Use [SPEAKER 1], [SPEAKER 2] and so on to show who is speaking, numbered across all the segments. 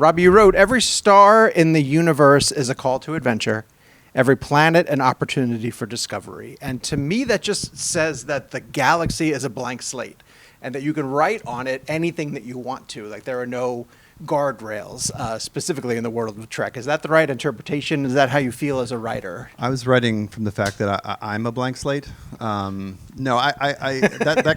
[SPEAKER 1] Robbie, you wrote, every star in the universe is a call to adventure, every planet an opportunity for discovery. And to me, that just says that the galaxy is a blank slate and that you can write on it anything that you want to. Like, there are no guardrails, specifically in the world of Trek. Is that the right interpretation? Is that how you feel as a writer?
[SPEAKER 2] I was writing from the fact that I'm a blank slate. That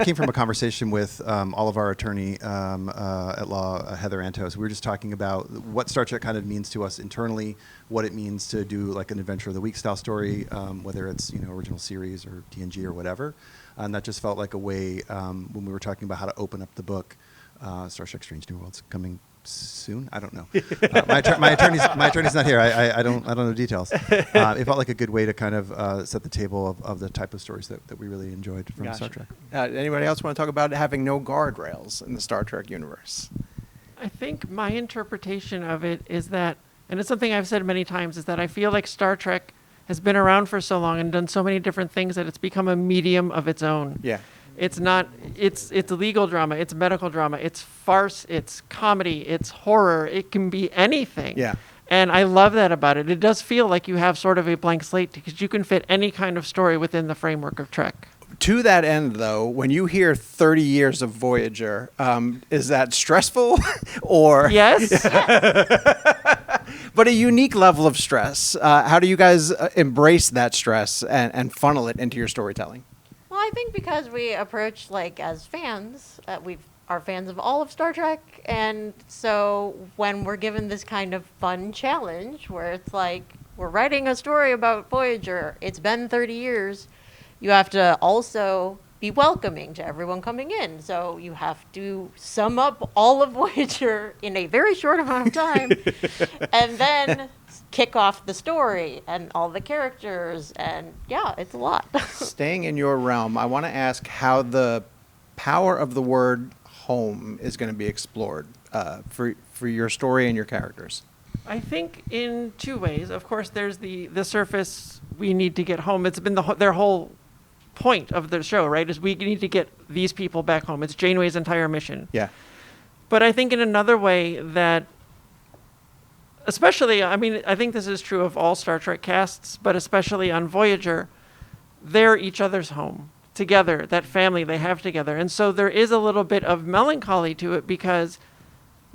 [SPEAKER 2] came from a conversation with all of our attorney at law, Heather Antos. We were just talking about what Star Trek kind of means to us internally, what it means to do like an Adventure of the Week style story, whether it's original series or TNG or whatever. And that just felt like a way when we were talking about how to open up the book. Star Trek: Strange New Worlds coming soon. I don't know. My attorney's not here. I don't know details. It felt like a good way to kind of set the table of the type of stories that we really enjoyed from Star Trek.
[SPEAKER 1] Anybody else want to talk about having no guardrails in the Star Trek universe?
[SPEAKER 3] I think my interpretation of it is that, and it's something I've said many times, is that I feel like Star Trek has been around for so long and done so many different things that it's become a medium of its own.
[SPEAKER 1] Yeah.
[SPEAKER 3] It's not, it's legal drama, it's medical drama, it's farce, it's comedy, it's horror, it can be anything.
[SPEAKER 1] Yeah.
[SPEAKER 3] And I love that about it. It does feel like you have sort of a blank slate because you can fit any kind of story within the framework of Trek.
[SPEAKER 1] To that end, though, when you hear 30 years of Voyager, is that stressful or?
[SPEAKER 3] Yes.
[SPEAKER 1] But a unique level of stress. How do you guys embrace that stress and funnel it into your storytelling?
[SPEAKER 4] Well, I think because we approach, like, as fans, we are fans of all of Star Trek, and so when we're given this kind of fun challenge where it's like, we're writing a story about Voyager, it's been 30 years, you have to also be welcoming to everyone coming in. So you have to sum up all of Voyager in a very short amount of time and then kick off the story and all the characters. And yeah, it's a lot.
[SPEAKER 1] Staying in your realm, I want to ask how the power of the word home is going to be explored for your story and your characters.
[SPEAKER 3] I think in two ways. Of course, there's the surface, we need to get home. It's been their whole point of the show, right, is we need to get these people back home. It's Janeway's entire mission.
[SPEAKER 1] Yeah.
[SPEAKER 3] But I think in another way that, especially, I mean, I think this is true of all Star Trek casts, but especially on Voyager, they're each other's home together, that family they have together. And so there is a little bit of melancholy to it because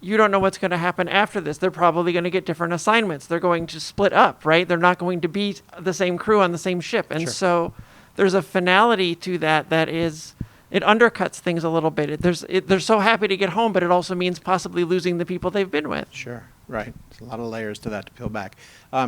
[SPEAKER 3] you don't know what's going to happen after this. They're probably going to get different assignments. They're going to split up, right? They're not going to be the same crew on the same ship. And so there's a finality to that is, it undercuts things a little bit. They're so happy to get home, but it also means possibly losing the people they've been with.
[SPEAKER 1] Sure, right. There's a lot of layers to that to peel back.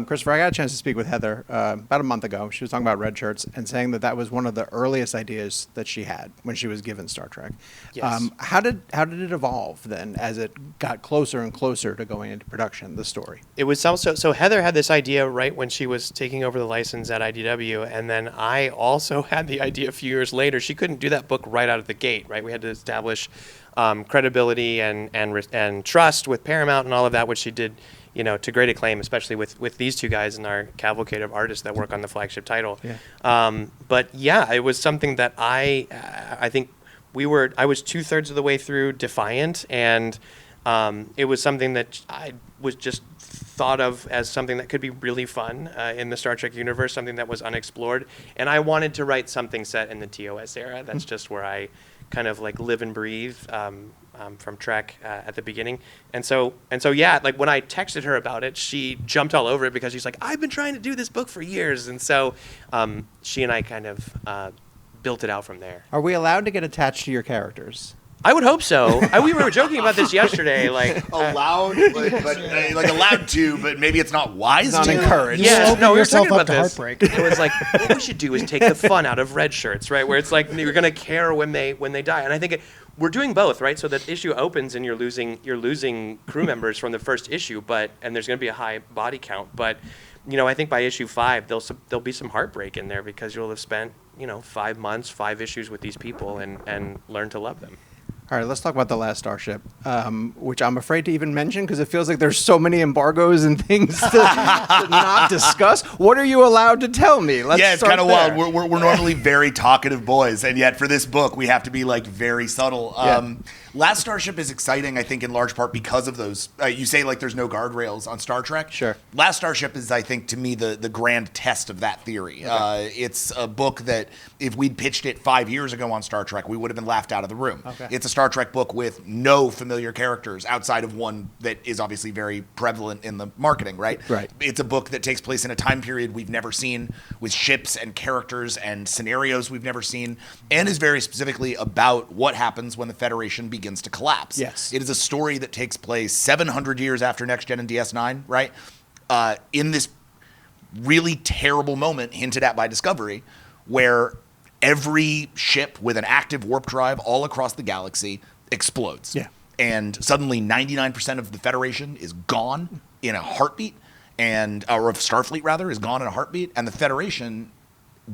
[SPEAKER 1] Christopher, I got a chance to speak with Heather about a month ago. She was talking about red shirts and saying that was one of the earliest ideas that she had when she was given Star Trek.
[SPEAKER 5] Yes.
[SPEAKER 1] How did it evolve then as it got closer and closer to going into production, the story?
[SPEAKER 5] It was also, so Heather had this idea right when she was taking over the license at IDW, and then I also had the idea a few years later. She couldn't do that book right out of the gate, right? We had to establish credibility and trust with Paramount and all of that, which she did, to great acclaim, especially with these two guys in our cavalcade of artists that work on the flagship title.
[SPEAKER 1] Yeah.
[SPEAKER 5] But yeah, it was something that I think I was 2/3 of the way through Defiant, and it was something that I was just thought of as something that could be really fun in the Star Trek universe, something that was unexplored. And I wanted to write something set in the TOS era. That's just where I kind of like live and breathe from Trek at the beginning. And so yeah, like when I texted her about it, she jumped all over it because she's like, I've been trying to do this book for years. And so she and I kind of built it out from there.
[SPEAKER 1] Are we allowed to get attached to your characters?
[SPEAKER 5] I would hope so. We were joking about this yesterday. Like
[SPEAKER 6] allowed, like allowed to, but maybe it's not wise.
[SPEAKER 1] Not
[SPEAKER 6] to.
[SPEAKER 1] encouraged.
[SPEAKER 5] Yeah, no, we were
[SPEAKER 7] yourself
[SPEAKER 5] talking
[SPEAKER 7] up
[SPEAKER 5] about
[SPEAKER 7] to
[SPEAKER 5] this.
[SPEAKER 7] heartbreak.
[SPEAKER 5] It was like, what we should do is take the fun out of red shirts, right? Where it's like you're gonna care when they die, and I think we're doing both, right? So that issue opens and you're losing crew members from the first issue, and there's gonna be a high body count, but I think by issue 5 there'll be some heartbreak in there because you'll have spent 5 months, 5 issues with these people and learn to love them.
[SPEAKER 1] All right, let's talk about The Last Starship, which I'm afraid to even mention because it feels like there's so many embargoes and things to not discuss. What are you allowed to tell me? Let's
[SPEAKER 6] yeah, it's
[SPEAKER 1] start
[SPEAKER 6] kind of
[SPEAKER 1] there.
[SPEAKER 6] wild. We're normally very talkative boys, and yet for this book, we have to be like very subtle.
[SPEAKER 1] Yeah.
[SPEAKER 6] Last Starship is exciting, I think, in large part because of those. You say like there's no guardrails on Star Trek.
[SPEAKER 1] Sure.
[SPEAKER 6] Last Starship is, I think, to me, the grand test of that theory.
[SPEAKER 1] Okay.
[SPEAKER 6] It's a book that if we'd pitched it 5 years ago on Star Trek, we would have been laughed out of the room.
[SPEAKER 1] Okay.
[SPEAKER 6] It's a Star Trek book with no familiar characters outside of one that is obviously very prevalent in the marketing, right?
[SPEAKER 1] Right.
[SPEAKER 6] It's a book that takes place in a time period we've never seen, with ships and characters and scenarios we've never seen, and is very specifically about what happens when the Federation begins to collapse.
[SPEAKER 1] Yes.
[SPEAKER 6] It is a story that takes place 700 years after Next Gen and DS9, right? In this really terrible moment hinted at by Discovery, where every ship with an active warp drive all across the galaxy explodes.
[SPEAKER 1] Yeah.
[SPEAKER 6] And suddenly 99% of the Federation is gone in a heartbeat, or of Starfleet rather, is gone in a heartbeat, and the Federation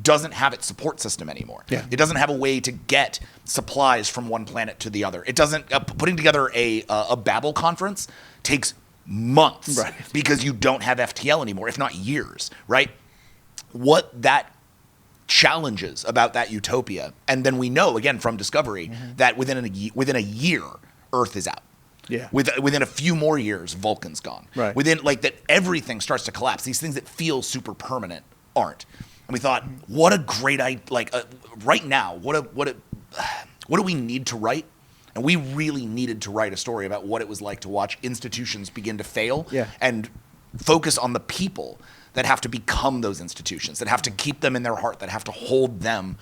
[SPEAKER 6] doesn't have its support system anymore.
[SPEAKER 1] Yeah.
[SPEAKER 6] It doesn't have a way to get supplies from one planet to the other. It doesn't, putting together a Babel conference takes months,
[SPEAKER 1] Right.
[SPEAKER 6] because you don't have FTL anymore, if not years, right? What that challenges about that utopia, and then we know again from Discovery that within a year, Earth is out.
[SPEAKER 1] Yeah.
[SPEAKER 6] Within a few more years, Vulcan's gone.
[SPEAKER 1] Right.
[SPEAKER 6] Within that, everything starts to collapse. These things that feel super permanent aren't. And we thought, what a great idea! Right now, what do we need to write? And we really needed to write a story about what it was like to watch institutions begin to fail,
[SPEAKER 1] Yeah.
[SPEAKER 6] and focus on the people that have to become those institutions, that have to keep them in their heart, that have to hold them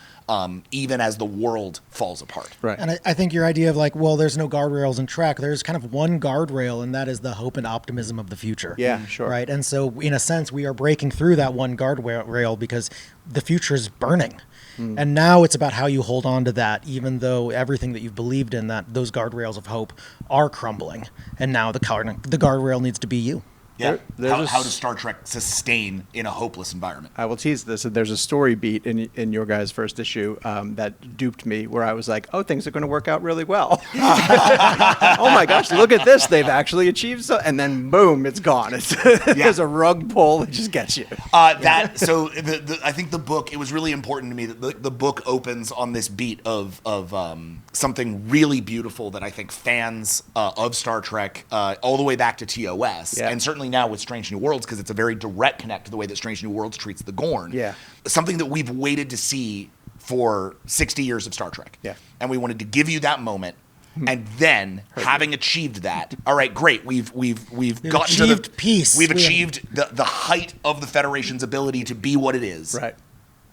[SPEAKER 6] even as the world falls apart.
[SPEAKER 1] Right.
[SPEAKER 7] And I think your idea of there's no guardrails in Trek, there's kind of one guardrail, and that is the hope and optimism of the future.
[SPEAKER 1] Yeah, sure.
[SPEAKER 7] Right. And so, in a sense, we are breaking through that one guardrail because the future is burning. And now it's about how you hold on to that, even though everything that you've believed in, that those guardrails of hope are crumbling. And now the guardrail needs to be you.
[SPEAKER 6] Yeah.
[SPEAKER 1] There's
[SPEAKER 6] How does Star Trek sustain in a hopeless environment?
[SPEAKER 1] I will tease this. There's a story beat in your guys' first issue that duped me, where I was like, "Oh, things are going to work out really well." Oh my gosh, look at this! They've actually achieved so, and then boom, it's gone. There's a rug pull that just gets you.
[SPEAKER 6] So I think the book, it was really important to me that the book opens on this beat of something really beautiful that I think fans of Star Trek all the way back to TOS,
[SPEAKER 1] Yeah.
[SPEAKER 6] and certainly now with Strange New Worlds, because it's a very direct connect to the way that Strange New Worlds treats the Gorn.
[SPEAKER 1] Yeah.
[SPEAKER 6] Something that we've waited to see for 60 years of Star Trek.
[SPEAKER 1] Yeah.
[SPEAKER 6] And we wanted to give you that moment. And then, having achieved that, all right, great. We've gotten to
[SPEAKER 7] achieved peace.
[SPEAKER 6] We've
[SPEAKER 7] We have-
[SPEAKER 6] achieved the height of the Federation's ability to be what it is.
[SPEAKER 1] Right.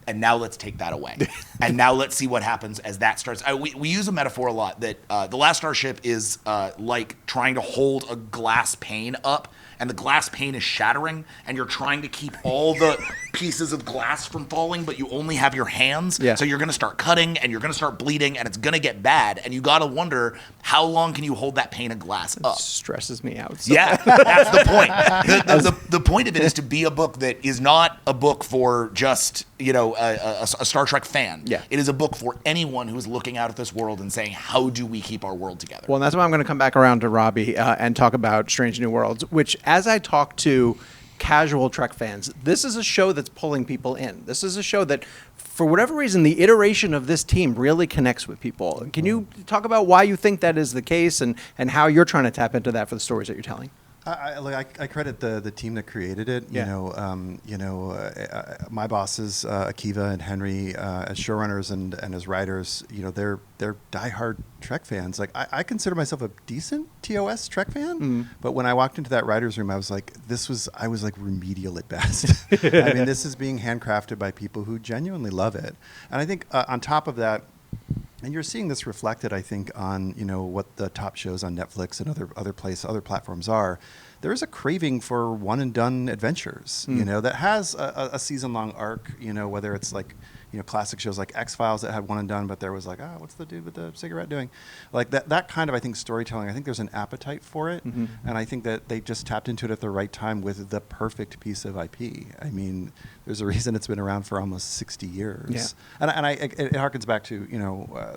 [SPEAKER 6] And now let's take that away. And now let's see what happens as that starts. We use a metaphor a lot that the Last Starship is like trying to hold a glass pane up, and the glass pane is shattering, and you're trying to keep all the pieces of glass from falling, but you only have your hands.
[SPEAKER 1] Yeah.
[SPEAKER 6] So you're going to start cutting, and you're going to start bleeding, and it's going to get bad. And you got to wonder, how long can you hold that pane of glass up?
[SPEAKER 1] Stresses me out. So
[SPEAKER 6] Yeah, that's the point. The point of it is to be a book that is not a book for just, a Star Trek fan.
[SPEAKER 1] Yeah.
[SPEAKER 6] It is a book for anyone who is looking out at this world and saying, how do we keep our world together?
[SPEAKER 1] Well, that's why I'm going to come back around to Robbie and talk about Strange New Worlds, which, as I talk to casual Trek fans, this is a show that's pulling people in. This is a show that, for whatever reason, the iteration of this team really connects with people. Can you talk about why you think that is the case, and how you're trying to tap into that for the stories that you're telling?
[SPEAKER 2] I credit the team that created it.
[SPEAKER 1] Yeah.
[SPEAKER 2] My bosses, Akiva and Henry, as showrunners and as writers, they're diehard Trek fans. Like I consider myself a decent TOS Trek fan, but when I walked into that writers' room, I was like, I was like remedial at best. I mean, this is being handcrafted by people who genuinely love it, and I think on top of that. And you're seeing this reflected, I think, on what the top shows on Netflix and other platforms are. There is a craving for one and done adventures, that has a season long arc. Whether it's like classic shows like X-Files that had one and done, but there was like, what's the dude with the cigarette doing? Like that kind of, I think, storytelling, I think there's an appetite for it.
[SPEAKER 1] Mm-hmm.
[SPEAKER 2] And I think that they just tapped into it at the right time with the perfect piece of IP. I mean, there's a reason it's been around for almost 60 years.
[SPEAKER 1] Yeah.
[SPEAKER 2] And it harkens back to,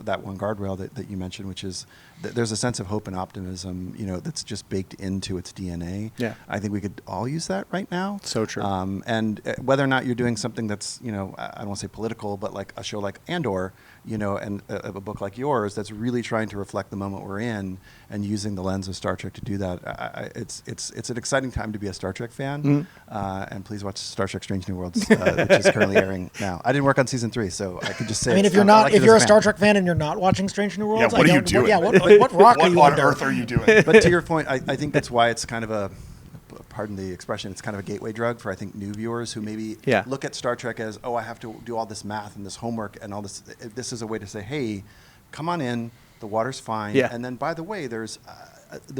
[SPEAKER 2] that one guardrail that you mentioned, which is there's a sense of hope and optimism, that's just baked into its DNA.
[SPEAKER 1] Yeah.
[SPEAKER 2] I think we could all use that right now.
[SPEAKER 1] So true.
[SPEAKER 2] And whether or not you're doing something that's, I don't want to say political, but like a show like Andor, and a book like yours that's really trying to reflect the moment we're in and using the lens of Star Trek to do that. It's an exciting time to be a Star Trek fan.
[SPEAKER 1] Mm-hmm.
[SPEAKER 2] And please watch Star Trek Strange New Worlds, which is currently airing now. I didn't work on season 3, so I could just say.
[SPEAKER 7] I mean, if you're a Star Trek fan and you're not watching Strange New Worlds,
[SPEAKER 6] what are you doing?
[SPEAKER 7] What rock are you
[SPEAKER 6] What on
[SPEAKER 7] under?
[SPEAKER 6] earth are you doing?
[SPEAKER 2] But to your point, I think that's why it's kind of pardon the expression, it's kind of a gateway drug for, I think, new viewers who maybe look at Star Trek as, I have to do all this math and this homework and all this. This is a way to say, hey, come on in, the water's fine.
[SPEAKER 1] Yeah.
[SPEAKER 2] And then, by the way, there's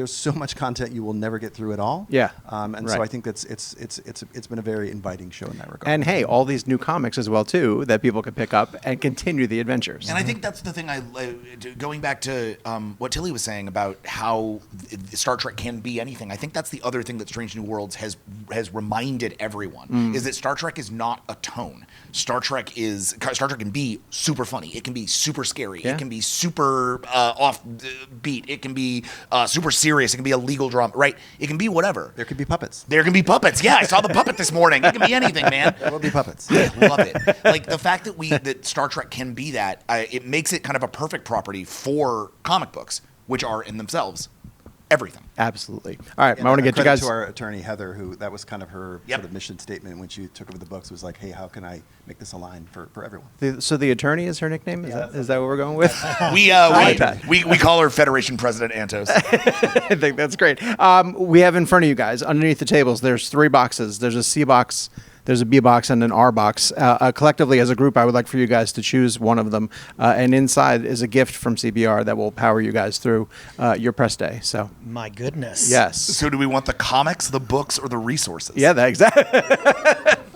[SPEAKER 2] so much content you will never get through at all.
[SPEAKER 1] Yeah.
[SPEAKER 2] And so I think that's it's been a very inviting show in that regard.
[SPEAKER 1] And hey, all these new comics as well too that people can pick up and continue the adventures.
[SPEAKER 6] And I think that's the thing. Going back to what Tilly was saying about how Star Trek can be anything. I think that's the other thing that Strange New Worlds has reminded everyone is that Star Trek is not a tone. Star Trek can be super funny. It can be super scary.
[SPEAKER 1] Yeah.
[SPEAKER 6] It can be super offbeat. It can be super serious. It can be a legal drama, right? It can be whatever.
[SPEAKER 2] there could be puppets.
[SPEAKER 6] There can be puppets. Yeah, I saw the puppet this morning. It can be anything, man.
[SPEAKER 2] There will be puppets.
[SPEAKER 6] I love it. Like the fact that Star Trek can be that, it makes it kind of a perfect property for comic books, which are in themselves everything.
[SPEAKER 1] Absolutely. All right,
[SPEAKER 2] And
[SPEAKER 1] I want to get you
[SPEAKER 2] credit
[SPEAKER 1] guys.
[SPEAKER 2] to our attorney Heather, who that was kind of her
[SPEAKER 6] Yep.
[SPEAKER 2] sort of mission statement when she took over the books, was like, hey, how can I make this align for everyone?
[SPEAKER 1] So the attorney is her nickname? Is that what we're going with?
[SPEAKER 6] We call her Federation President Antos.
[SPEAKER 1] I think that's great. We have in front of you guys, underneath the tables, there's 3 boxes. There's a C box, there's a B box, and an R box. Collectively, as a group, I would like for you guys to choose one of them. And inside is a gift from CBR that will power you guys through your press day. So,
[SPEAKER 7] My goodness.
[SPEAKER 1] yes.
[SPEAKER 6] So do we want the comics, the books, or the resources?
[SPEAKER 1] Yeah, exactly.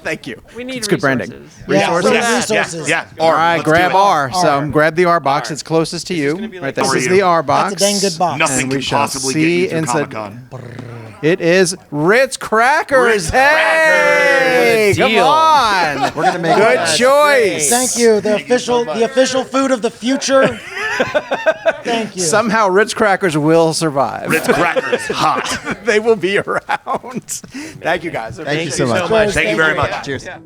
[SPEAKER 1] Thank you.
[SPEAKER 3] We need
[SPEAKER 1] it's good branding.
[SPEAKER 3] resources.
[SPEAKER 7] Yeah,
[SPEAKER 1] Resources?
[SPEAKER 7] resources.
[SPEAKER 6] Yeah.
[SPEAKER 1] All right,
[SPEAKER 6] let's
[SPEAKER 1] grab
[SPEAKER 6] do it.
[SPEAKER 1] R. So
[SPEAKER 7] R.
[SPEAKER 1] grab the R box.
[SPEAKER 5] R.
[SPEAKER 1] It's closest to you.
[SPEAKER 5] gonna be
[SPEAKER 1] Right,
[SPEAKER 5] like
[SPEAKER 1] this
[SPEAKER 6] R
[SPEAKER 1] is
[SPEAKER 6] you.
[SPEAKER 1] the R box.
[SPEAKER 7] That's a dang good box.
[SPEAKER 6] Nothing
[SPEAKER 1] And we
[SPEAKER 6] can
[SPEAKER 1] shall
[SPEAKER 6] possibly get
[SPEAKER 1] see
[SPEAKER 6] you through
[SPEAKER 1] inside-
[SPEAKER 6] Comic-Con.
[SPEAKER 1] It is Ritz Crackers.
[SPEAKER 6] Ritz
[SPEAKER 1] Hey,
[SPEAKER 5] Crackers.
[SPEAKER 1] come
[SPEAKER 5] Deal.
[SPEAKER 1] on.
[SPEAKER 2] We're gonna make
[SPEAKER 1] Good
[SPEAKER 2] it.
[SPEAKER 1] choice.
[SPEAKER 7] Thank you. The
[SPEAKER 6] Thank you so
[SPEAKER 7] official,
[SPEAKER 6] much.
[SPEAKER 7] the official food of the future. Thank you.
[SPEAKER 1] Somehow Ritz Crackers will survive.
[SPEAKER 6] Ritz Crackers, hot.
[SPEAKER 1] They will be around. Thank you guys.
[SPEAKER 2] Thank you so much.
[SPEAKER 6] Thank you very much.
[SPEAKER 2] Cheers.
[SPEAKER 1] Yeah.